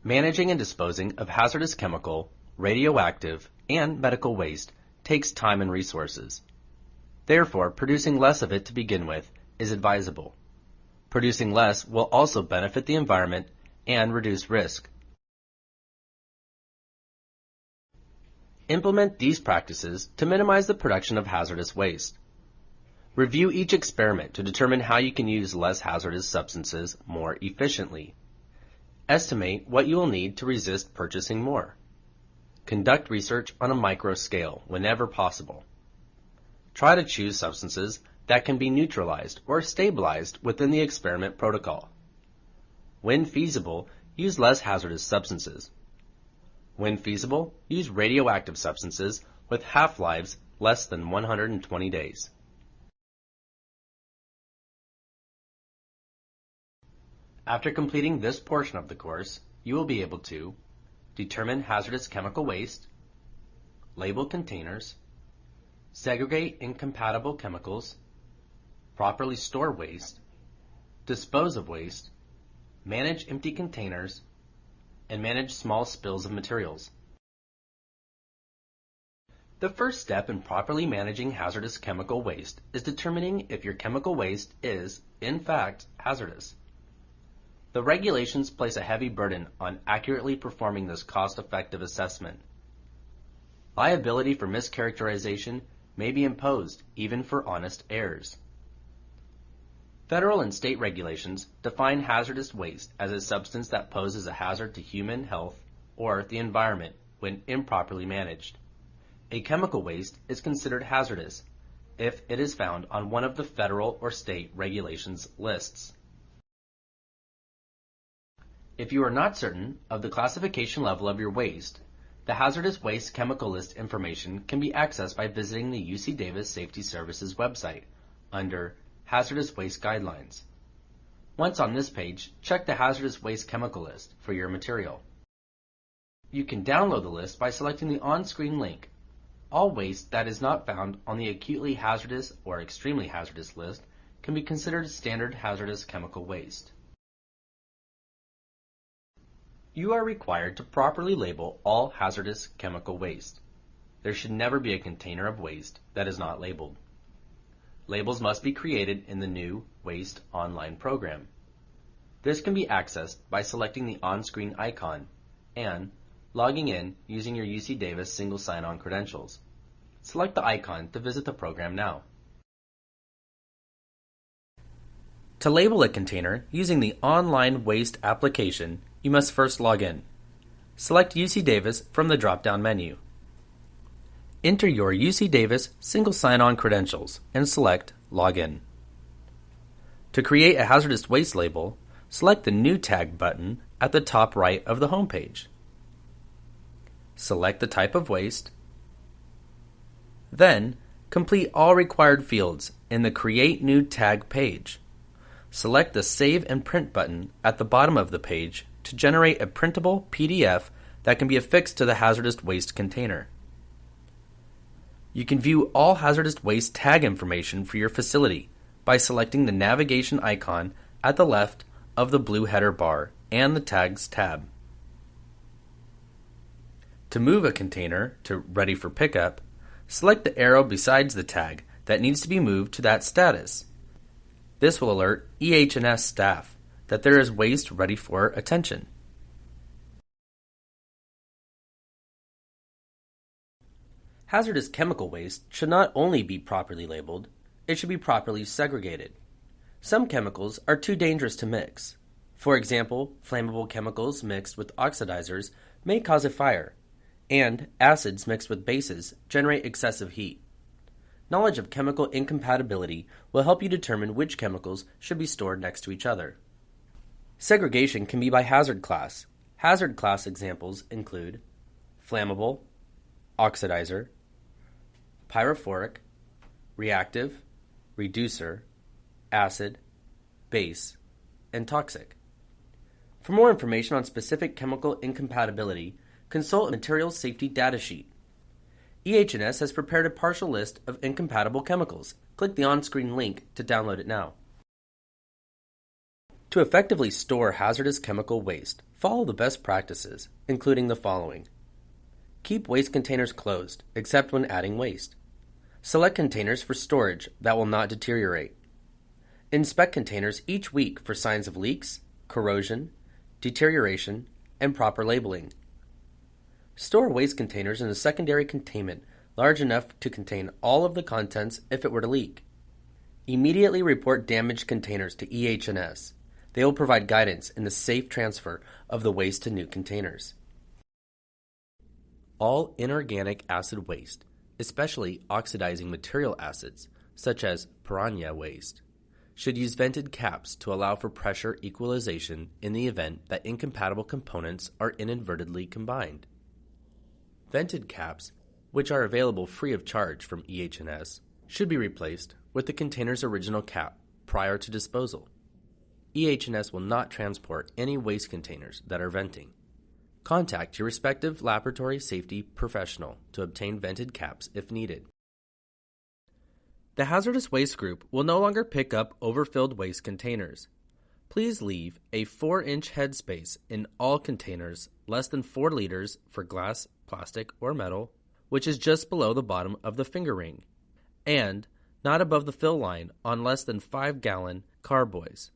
Managing and disposing of hazardous chemical, radioactive, and medical waste takes time and resources. Therefore, producing less of it to begin with is advisable. Producing less will also benefit the environment and reduce risk. Implement these practices to minimize the production of hazardous waste. Review each experiment to determine how you can use less hazardous substances more efficiently. Estimate what you will need to resist purchasing more. Conduct research on a micro scale whenever possible. Try to choose substances that can be neutralized or stabilized within the experiment protocol. When feasible, use less hazardous substances. When feasible, use radioactive substances with half-lives less than 120 days. After completing this portion of the course, you will be able to determine hazardous chemical waste, label containers, segregate incompatible chemicals, properly store waste, dispose of waste, manage empty containers, and manage small spills of materials. The first step in properly managing hazardous chemical waste is determining if your chemical waste is, in fact, hazardous. The regulations place a heavy burden on accurately performing this cost-effective assessment. Liability for mischaracterization may be imposed even for honest errors. Federal and state regulations define hazardous waste as a substance that poses a hazard to human health or the environment when improperly managed. A chemical waste is considered hazardous if it is found on one of the federal or state regulations lists. If you are not certain of the classification level of your waste, the Hazardous Waste Chemical List information can be accessed by visiting the UC Davis Safety Services website under Hazardous Waste Guidelines. Once on this page, check the Hazardous Waste Chemical List for your material. You can download the list by selecting the on-screen link. All waste that is not found on the acutely hazardous or extremely hazardous list can be considered standard hazardous chemical waste. You are required to properly label all hazardous chemical waste. There should never be a container of waste that is not labeled. Labels must be created in the new Waste Online program. This can be accessed by selecting the on-screen icon and logging in using your UC Davis single sign-on credentials. Select the icon to visit the program now. To label a container using the online waste application, you must first log in. Select UC Davis from the drop-down menu. Enter your UC Davis single sign-on credentials and select Login. To create a hazardous waste label, select the New Tag button at the top right of the home page. Select the type of waste. Then, complete all required fields in the Create New Tag page. Select the Save and Print button at the bottom of the page to generate a printable PDF that can be affixed to the hazardous waste container. You can view all hazardous waste tag information for your facility by selecting the navigation icon at the left of the blue header bar and the Tags tab. To move a container to Ready for Pickup, select the arrow besides the tag that needs to be moved to that status. This will alert EH&S staff that there is waste ready for attention. Hazardous chemical waste should not only be properly labeled, it should be properly segregated. Some chemicals are too dangerous to mix. For example, flammable chemicals mixed with oxidizers may cause a fire, and acids mixed with bases generate excessive heat. Knowledge of chemical incompatibility will help you determine which chemicals should be stored next to each other. Segregation can be by hazard class. Hazard class examples include flammable, oxidizer, pyrophoric, reactive, reducer, acid, base, and toxic. For more information on specific chemical incompatibility, consult a materials safety data sheet. EH&S has prepared a partial list of incompatible chemicals. Click the on-screen link to download it now. To effectively store hazardous chemical waste, follow the best practices, including the following. Keep waste containers closed, except when adding waste. Select containers for storage that will not deteriorate. Inspect containers each week for signs of leaks, corrosion, deterioration, and proper labeling. Store waste containers in a secondary containment large enough to contain all of the contents if it were to leak. Immediately report damaged containers to EH&S. They will provide guidance in the safe transfer of the waste to new containers. All inorganic acid waste, especially oxidizing material acids, such as piranha waste, should use vented caps to allow for pressure equalization in the event that incompatible components are inadvertently combined. Vented caps, which are available free of charge from EH&S, should be replaced with the container's original cap prior to disposal. EH&S will not transport any waste containers that are venting. Contact your respective laboratory safety professional to obtain vented caps if needed. The hazardous waste group will no longer pick up overfilled waste containers. Please leave a 4-inch headspace in all containers less than 4 liters for glass, plastic, or metal, which is just below the bottom of the finger ring, and not above the fill line on less than 5-gallon carboys.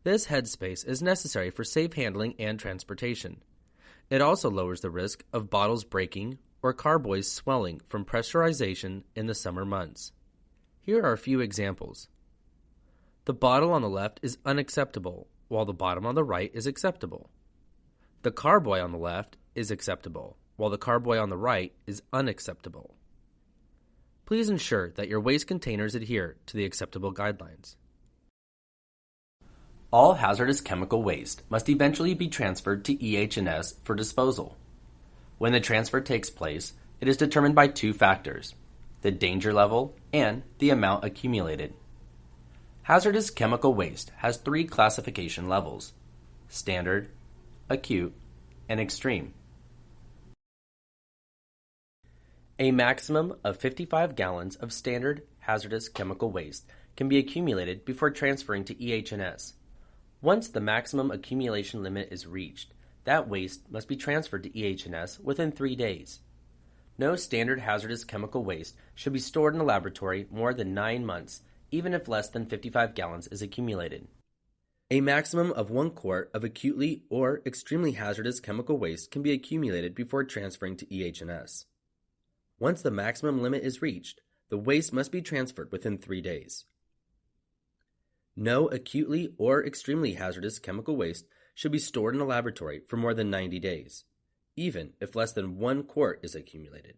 This headspace is necessary for safe handling and transportation. It also lowers the risk of bottles breaking or carboys swelling from pressurization in the summer months. Here are a few examples. The bottle on the left is unacceptable, while the bottom on the right is acceptable. The carboy on the left is acceptable, while the carboy on the right is unacceptable. Please ensure that your waste containers adhere to the acceptable guidelines. All hazardous chemical waste must eventually be transferred to EH&S for disposal. When the transfer takes place, it is determined by 2 factors: the danger level and the amount accumulated. Hazardous chemical waste has 3 classification levels: standard, acute, and extreme. A maximum of 55 gallons of standard hazardous chemical waste can be accumulated before transferring to EH&S. Once the maximum accumulation limit is reached, that waste must be transferred to EH&S within 3 days. No standard hazardous chemical waste should be stored in a laboratory more than 9 months, even if less than 55 gallons is accumulated. A maximum of 1 quart of acutely or extremely hazardous chemical waste can be accumulated before transferring to EH&S. Once the maximum limit is reached, the waste must be transferred within 3 days. No acutely or extremely hazardous chemical waste should be stored in a laboratory for more than 90 days, even if less than 1 quart is accumulated.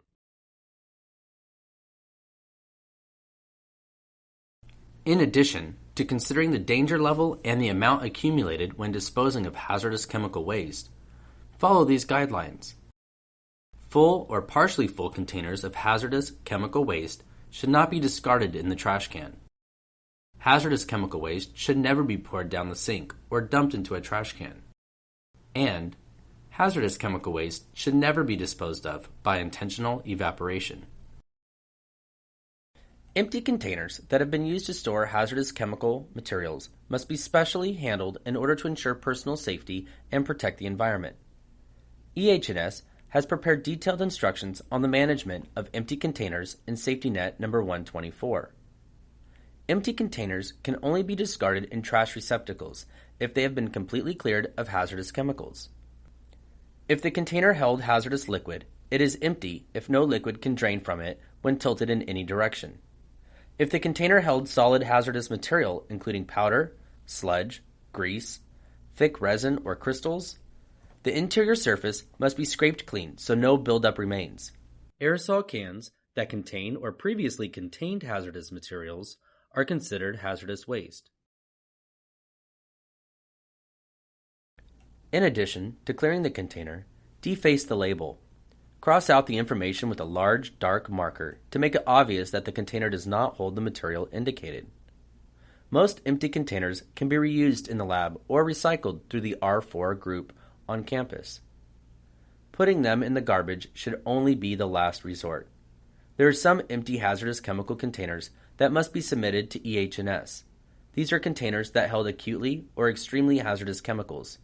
In addition to considering the danger level and the amount accumulated when disposing of hazardous chemical waste, follow these guidelines. Full or partially full containers of hazardous chemical waste should not be discarded in the trash can. Hazardous chemical waste should never be poured down the sink or dumped into a trash can. And hazardous chemical waste should never be disposed of by intentional evaporation. Empty containers that have been used to store hazardous chemical materials must be specially handled in order to ensure personal safety and protect the environment. EH&S has prepared detailed instructions on the management of empty containers in Safety Net number 124. Empty containers can only be discarded in trash receptacles if they have been completely cleared of hazardous chemicals. If the container held hazardous liquid, it is empty if no liquid can drain from it when tilted in any direction. If the container held solid hazardous material, including powder, sludge, grease, thick resin, or crystals, the interior surface must be scraped clean so no buildup remains. Aerosol cans that contain or previously contained hazardous materials are considered hazardous waste. In addition to clearing the container, deface the label. Cross out the information with a large, dark marker to make it obvious that the container does not hold the material indicated. Most empty containers can be reused in the lab or recycled through the R4 group on campus. Putting them in the garbage should only be the last resort. There are some empty hazardous chemical containers that must be submitted to EH&S. These are containers that held acutely or extremely hazardous chemicals.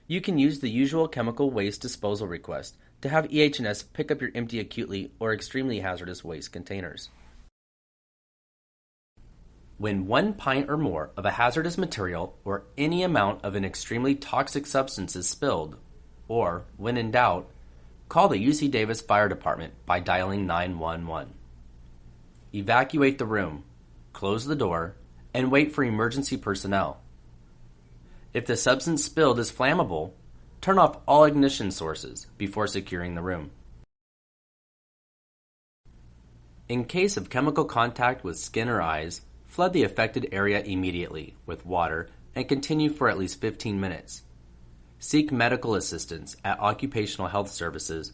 You can use the usual chemical waste disposal request to have EH&S pick up your empty acutely or extremely hazardous waste containers. When 1 pint or more of a hazardous material or any amount of an extremely toxic substance is spilled, or, when in doubt, call the UC Davis Fire Department by dialing 911. Evacuate the room, close the door, and wait for emergency personnel. If the substance spilled is flammable, turn off all ignition sources before securing the room. In case of chemical contact with skin or eyes, flood the affected area immediately with water and continue for at least 15 minutes. Seek medical assistance at Occupational Health Services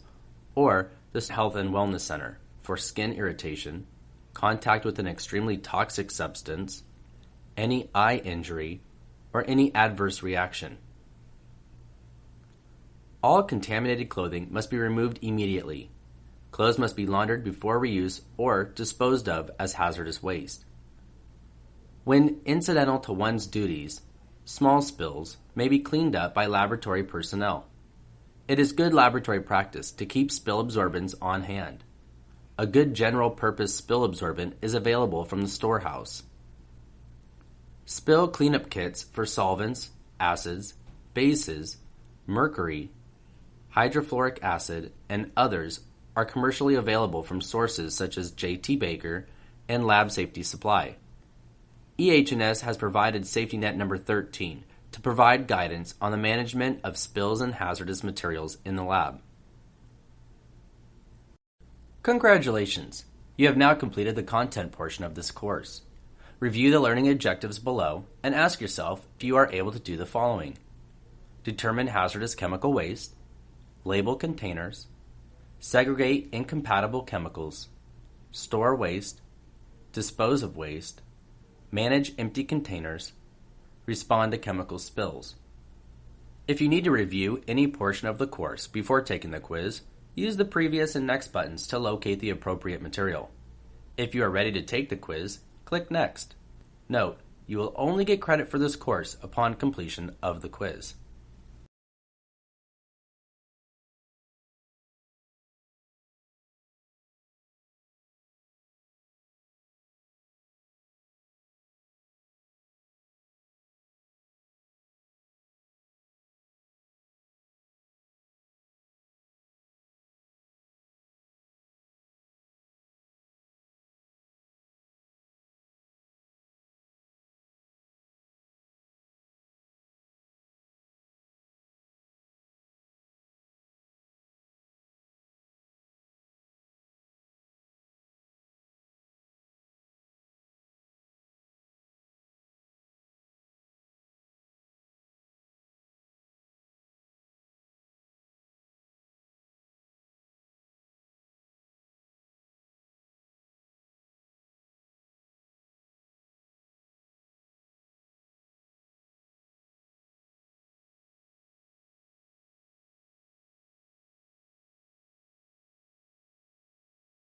or the Health and Wellness Center for skin irritation, contact with an extremely toxic substance, any eye injury, or any adverse reaction. All contaminated clothing must be removed immediately. Clothes must be laundered before reuse or disposed of as hazardous waste. When incidental to one's duties, small spills may be cleaned up by laboratory personnel. It is good laboratory practice to keep spill absorbents on hand. A good general-purpose spill absorbent is available from the storehouse. Spill cleanup kits for solvents, acids, bases, mercury, hydrofluoric acid, and others are commercially available from sources such as J.T. Baker and Lab Safety Supply. EH&S has provided Safety Net number 13 to provide guidance on the management of spills and hazardous materials in the lab. Congratulations! You have now completed the content portion of this course. Review the learning objectives below and ask yourself if you are able to do the following. Determine hazardous chemical waste, label containers, segregate incompatible chemicals, store waste, dispose of waste, manage empty containers, respond to chemical spills. If you need to review any portion of the course before taking the quiz, use the previous and next buttons to locate the appropriate material. If you are ready to take the quiz, click Next. Note, you will only get credit for this course upon completion of the quiz.